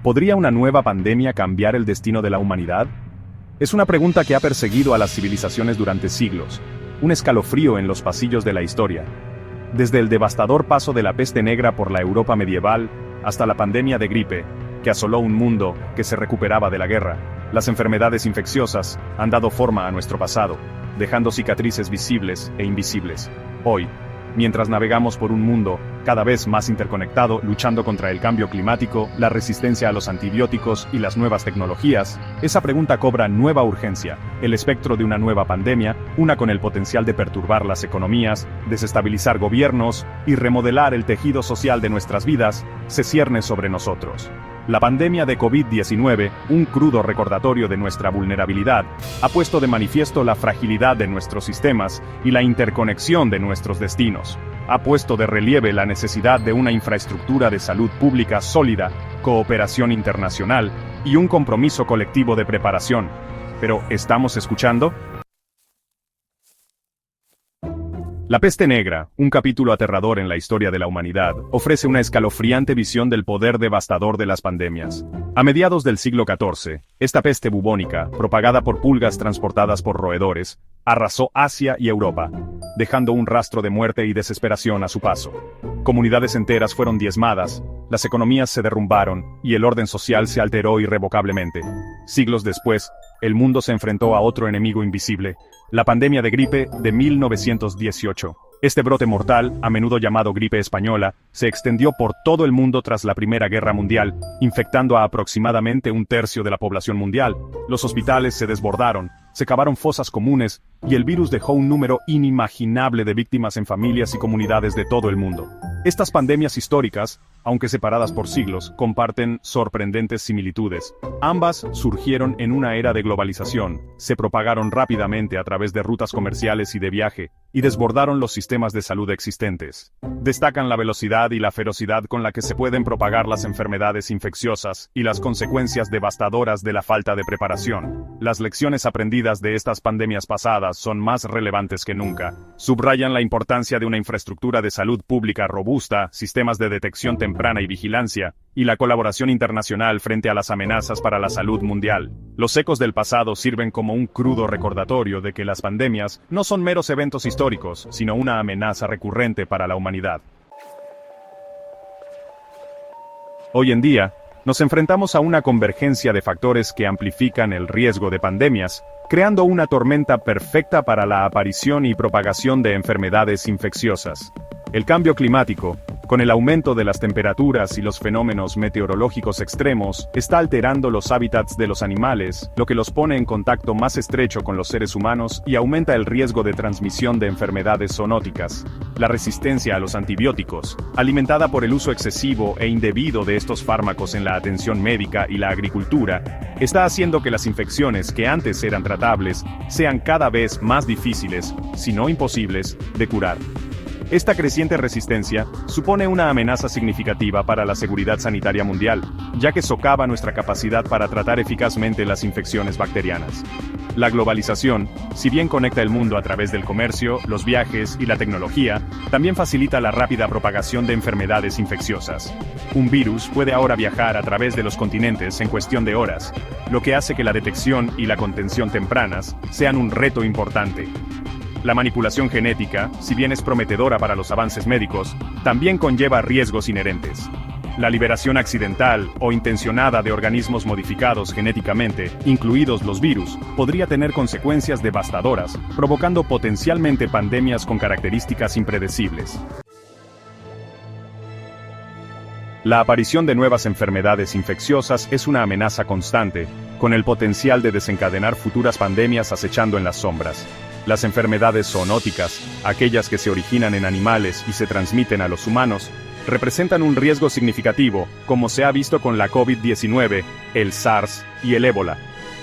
¿Podría una nueva pandemia cambiar el destino de la humanidad? Es una pregunta que ha perseguido a las civilizaciones durante siglos, un escalofrío en los pasillos de la historia. Desde el devastador paso de la peste negra por la Europa medieval, hasta la pandemia de gripe, que asoló un mundo que se recuperaba de la guerra, las enfermedades infecciosas han dado forma a nuestro pasado, dejando cicatrices visibles e invisibles. Hoy, mientras navegamos por un mundo cada vez más interconectado, luchando contra el cambio climático, la resistencia a los antibióticos y las nuevas tecnologías, esa pregunta cobra nueva urgencia. El espectro de una nueva pandemia, una con el potencial de perturbar las economías, desestabilizar gobiernos y remodelar el tejido social de nuestras vidas, se cierne sobre nosotros. La pandemia de COVID-19, un crudo recordatorio de nuestra vulnerabilidad, ha puesto de manifiesto la fragilidad de nuestros sistemas y la interconexión de nuestros destinos. Ha puesto de relieve la necesidad de una infraestructura de salud pública sólida, cooperación internacional y un compromiso colectivo de preparación. Pero, ¿estamos escuchando? La peste negra, un capítulo aterrador en la historia de la humanidad, ofrece una escalofriante visión del poder devastador de las pandemias. A mediados del siglo XIV, esta peste bubónica, propagada por pulgas transportadas por roedores, arrasó Asia y Europa, dejando un rastro de muerte y desesperación a su paso. Comunidades enteras fueron diezmadas, las economías se derrumbaron y el orden social se alteró irrevocablemente. Siglos después, el mundo se enfrentó a otro enemigo invisible, la pandemia de gripe de 1918. Este brote mortal, a menudo llamado gripe española, se extendió por todo el mundo tras la Primera Guerra Mundial, infectando a aproximadamente un tercio de la población mundial. Los hospitales se desbordaron, se cavaron fosas comunes, y el virus dejó un número inimaginable de víctimas en familias y comunidades de todo el mundo. Estas pandemias históricas, aunque separadas por siglos, comparten sorprendentes similitudes. Ambas surgieron en una era de globalización, se propagaron rápidamente a través de rutas comerciales y de viaje, y desbordaron los sistemas de salud existentes. Destacan la velocidad y la ferocidad con la que se pueden propagar las enfermedades infecciosas y las consecuencias devastadoras de la falta de preparación. Las lecciones aprendidas de estas pandemias pasadas son más relevantes que nunca. Subrayan la importancia de una infraestructura de salud pública robusta, sistemas de detección temprana y vigilancia, y la colaboración internacional frente a las amenazas para la salud mundial. Los ecos del pasado sirven como un crudo recordatorio de que las pandemias no son meros eventos históricos, sino una amenaza recurrente para la humanidad. Hoy en día, nos enfrentamos a una convergencia de factores que amplifican el riesgo de pandemias, creando una tormenta perfecta para la aparición y propagación de enfermedades infecciosas. El cambio climático, con el aumento de las temperaturas y los fenómenos meteorológicos extremos, está alterando los hábitats de los animales, lo que los pone en contacto más estrecho con los seres humanos y aumenta el riesgo de transmisión de enfermedades zoonóticas. La resistencia a los antibióticos, alimentada por el uso excesivo e indebido de estos fármacos en la atención médica y la agricultura, está haciendo que las infecciones que antes eran tratables sean cada vez más difíciles, si no imposibles, de curar. Esta creciente resistencia supone una amenaza significativa para la seguridad sanitaria mundial, ya que socava nuestra capacidad para tratar eficazmente las infecciones bacterianas. La globalización, si bien conecta el mundo a través del comercio, los viajes y la tecnología, también facilita la rápida propagación de enfermedades infecciosas. Un virus puede ahora viajar a través de los continentes en cuestión de horas, lo que hace que la detección y la contención tempranas sean un reto importante. La manipulación genética, si bien es prometedora para los avances médicos, también conlleva riesgos inherentes. La liberación accidental o intencionada de organismos modificados genéticamente, incluidos los virus, podría tener consecuencias devastadoras, provocando potencialmente pandemias con características impredecibles. La aparición de nuevas enfermedades infecciosas es una amenaza constante, con el potencial de desencadenar futuras pandemias acechando en las sombras. Las enfermedades zoonóticas, aquellas que se originan en animales y se transmiten a los humanos, representan un riesgo significativo, como se ha visto con la COVID-19, el SARS y el ébola.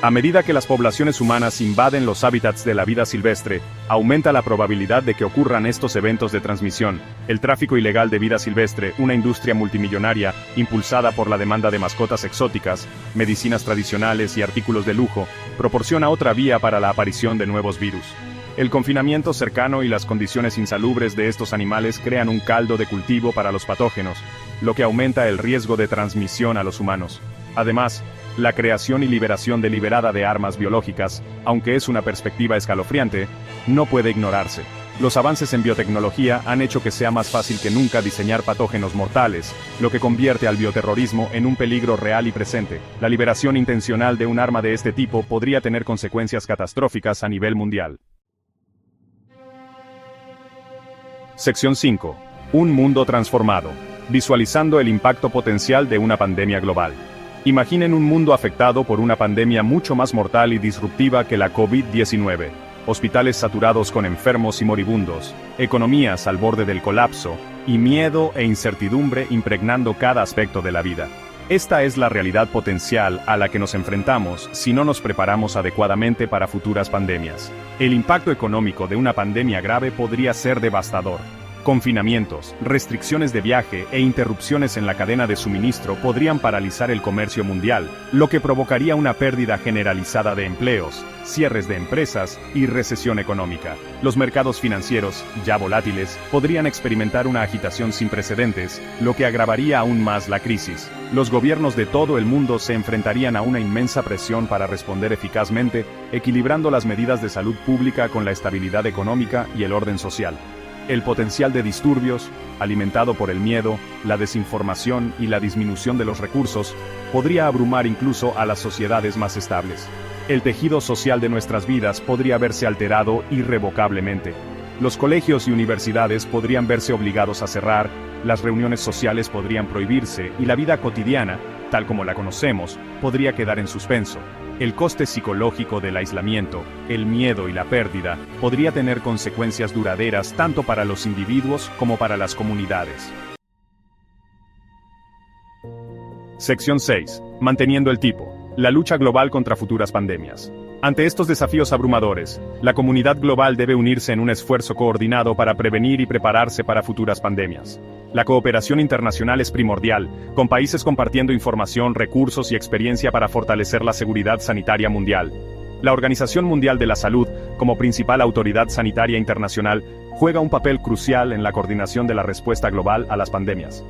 A medida que las poblaciones humanas invaden los hábitats de la vida silvestre, aumenta la probabilidad de que ocurran estos eventos de transmisión. El tráfico ilegal de vida silvestre, una industria multimillonaria impulsada por la demanda de mascotas exóticas, medicinas tradicionales y artículos de lujo, proporciona otra vía para la aparición de nuevos virus. El confinamiento cercano y las condiciones insalubres de estos animales crean un caldo de cultivo para los patógenos, lo que aumenta el riesgo de transmisión a los humanos. Además, la creación y liberación deliberada de armas biológicas, aunque es una perspectiva escalofriante, no puede ignorarse. Los avances en biotecnología han hecho que sea más fácil que nunca diseñar patógenos mortales, lo que convierte al bioterrorismo en un peligro real y presente. La liberación intencional de un arma de este tipo podría tener consecuencias catastróficas a nivel mundial. Sección 5. Un mundo transformado. Visualizando el impacto potencial de una pandemia global. Imaginen un mundo afectado por una pandemia mucho más mortal y disruptiva que la COVID-19. Hospitales saturados con enfermos y moribundos, economías al borde del colapso, y miedo e incertidumbre impregnando cada aspecto de la vida. Esta es la realidad potencial a la que nos enfrentamos si no nos preparamos adecuadamente para futuras pandemias. El impacto económico de una pandemia grave podría ser devastador. Confinamientos, restricciones de viaje e interrupciones en la cadena de suministro podrían paralizar el comercio mundial, lo que provocaría una pérdida generalizada de empleos, cierres de empresas y recesión económica. Los mercados financieros, ya volátiles, podrían experimentar una agitación sin precedentes, lo que agravaría aún más la crisis. Los gobiernos de todo el mundo se enfrentarían a una inmensa presión para responder eficazmente, equilibrando las medidas de salud pública con la estabilidad económica y el orden social. El potencial de disturbios, alimentado por el miedo, la desinformación y la disminución de los recursos, podría abrumar incluso a las sociedades más estables. El tejido social de nuestras vidas podría verse alterado irrevocablemente. Los colegios y universidades podrían verse obligados a cerrar, las reuniones sociales podrían prohibirse y la vida cotidiana, tal como la conocemos, podría quedar en suspenso. El coste psicológico del aislamiento, el miedo y la pérdida, podría tener consecuencias duraderas tanto para los individuos como para las comunidades. Sección 6. Manteniendo el tipo. La lucha global contra futuras pandemias. Ante estos desafíos abrumadores, la comunidad global debe unirse en un esfuerzo coordinado para prevenir y prepararse para futuras pandemias. La cooperación internacional es primordial, con países compartiendo información, recursos y experiencia para fortalecer la seguridad sanitaria mundial. La Organización Mundial de la Salud, como principal autoridad sanitaria internacional, juega un papel crucial en la coordinación de la respuesta global a las pandemias.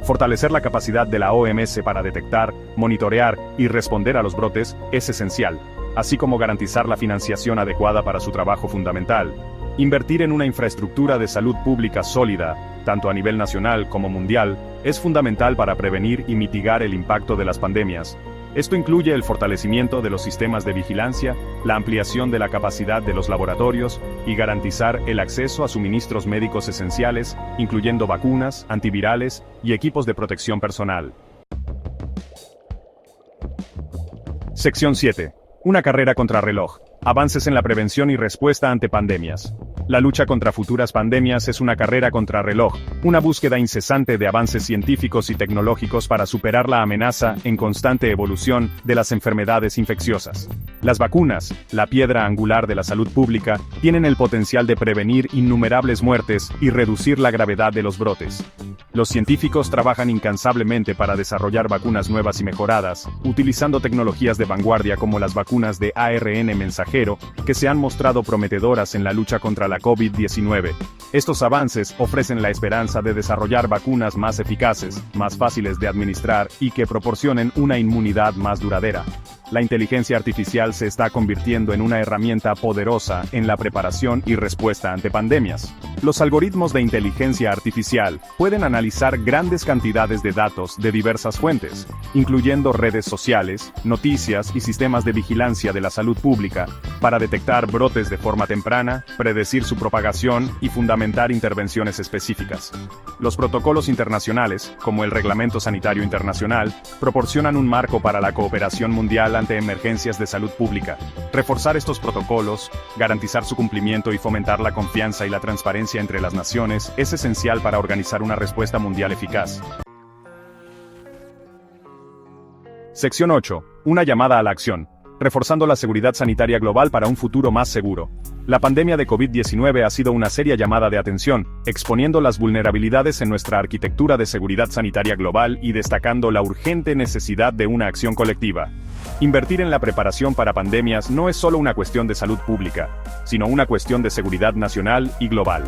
Fortalecer la capacidad de la OMS para detectar, monitorear y responder a los brotes es esencial, así como garantizar la financiación adecuada para su trabajo fundamental. Invertir en una infraestructura de salud pública sólida, tanto a nivel nacional como mundial, es fundamental para prevenir y mitigar el impacto de las pandemias. Esto incluye el fortalecimiento de los sistemas de vigilancia, la ampliación de la capacidad de los laboratorios y garantizar el acceso a suministros médicos esenciales, incluyendo vacunas, antivirales y equipos de protección personal. Sección 7. Una carrera contrarreloj. Avances en la prevención y respuesta ante pandemias. La lucha contra futuras pandemias es una carrera contrarreloj, una búsqueda incesante de avances científicos y tecnológicos para superar la amenaza en constante evolución de las enfermedades infecciosas. Las vacunas, la piedra angular de la salud pública, tienen el potencial de prevenir innumerables muertes y reducir la gravedad de los brotes. Los científicos trabajan incansablemente para desarrollar vacunas nuevas y mejoradas, utilizando tecnologías de vanguardia como las vacunas de ARN mensajero, que se han mostrado prometedoras en la lucha contra la COVID-19. Estos avances ofrecen la esperanza de desarrollar vacunas más eficaces, más fáciles de administrar y que proporcionen una inmunidad más duradera. La inteligencia artificial se está convirtiendo en una herramienta poderosa en la preparación y respuesta ante pandemias. Los algoritmos de inteligencia artificial pueden analizar grandes cantidades de datos de diversas fuentes, incluyendo redes sociales, noticias y sistemas de vigilancia de la salud pública, para detectar brotes de forma temprana, predecir su propagación y fundamentar intervenciones específicas. Los protocolos internacionales, como el Reglamento Sanitario Internacional, proporcionan un marco para la cooperación mundial ante emergencias de salud pública. Reforzar estos protocolos, garantizar su cumplimiento y fomentar la confianza y la transparencia entre las naciones es esencial para organizar una respuesta mundial eficaz. Sección 8. Una llamada a la acción. Reforzando la seguridad sanitaria global para un futuro más seguro. La pandemia de COVID-19 ha sido una seria llamada de atención, exponiendo las vulnerabilidades en nuestra arquitectura de seguridad sanitaria global y destacando la urgente necesidad de una acción colectiva. Invertir en la preparación para pandemias no es solo una cuestión de salud pública, sino una cuestión de seguridad nacional y global.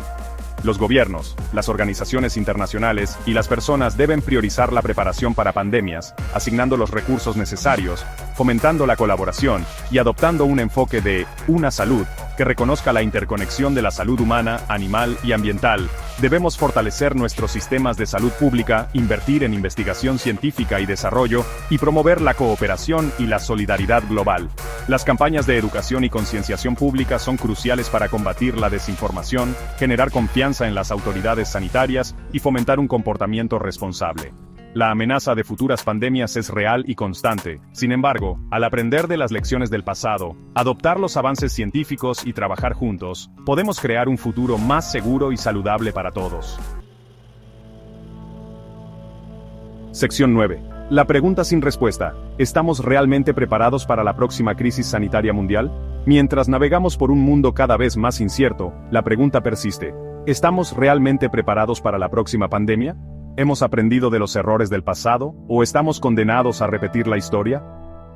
Los gobiernos, las organizaciones internacionales y las personas deben priorizar la preparación para pandemias, asignando los recursos necesarios, fomentando la colaboración y adoptando un enfoque de una salud que reconozca la interconexión de la salud humana, animal y ambiental. Debemos fortalecer nuestros sistemas de salud pública, invertir en investigación científica y desarrollo, y promover la cooperación y la solidaridad global. Las campañas de educación y concienciación pública son cruciales para combatir la desinformación, generar confianza en las autoridades sanitarias y fomentar un comportamiento responsable. La amenaza de futuras pandemias es real y constante. Sin embargo, al aprender de las lecciones del pasado, adoptar los avances científicos y trabajar juntos, podemos crear un futuro más seguro y saludable para todos. Sección 9. La pregunta sin respuesta. ¿Estamos realmente preparados para la próxima crisis sanitaria mundial? Mientras navegamos por un mundo cada vez más incierto, la pregunta persiste. ¿Estamos realmente preparados para la próxima pandemia? ¿Hemos aprendido de los errores del pasado, o estamos condenados a repetir la historia?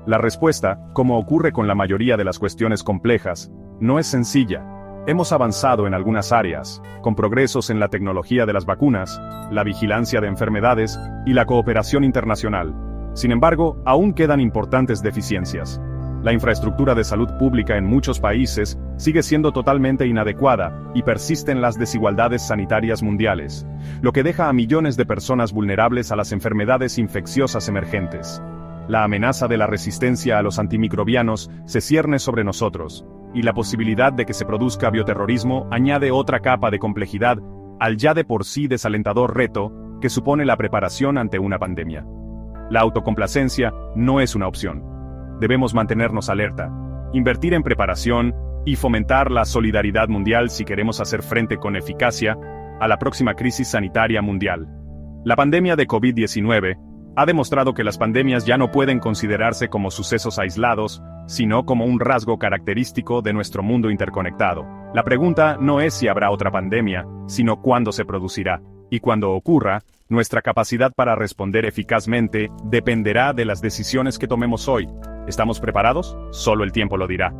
La respuesta, como ocurre con la mayoría de las cuestiones complejas, no es sencilla. Hemos avanzado en algunas áreas, con progresos en la tecnología de las vacunas, la vigilancia de enfermedades y la cooperación internacional. Sin embargo, aún quedan importantes deficiencias. La infraestructura de salud pública en muchos países sigue siendo totalmente inadecuada y persisten las desigualdades sanitarias mundiales, lo que deja a millones de personas vulnerables a las enfermedades infecciosas emergentes. La amenaza de la resistencia a los antimicrobianos se cierne sobre nosotros, y la posibilidad de que se produzca bioterrorismo añade otra capa de complejidad al ya de por sí desalentador reto que supone la preparación ante una pandemia. La autocomplacencia no es una opción. Debemos mantenernos alerta, invertir en preparación y fomentar la solidaridad mundial si queremos hacer frente con eficacia a la próxima crisis sanitaria mundial. La pandemia de COVID-19 ha demostrado que las pandemias ya no pueden considerarse como sucesos aislados, sino como un rasgo característico de nuestro mundo interconectado. La pregunta no es si habrá otra pandemia, sino cuándo se producirá. Y cuando ocurra, nuestra capacidad para responder eficazmente dependerá de las decisiones que tomemos hoy. ¿Estamos preparados? Solo el tiempo lo dirá.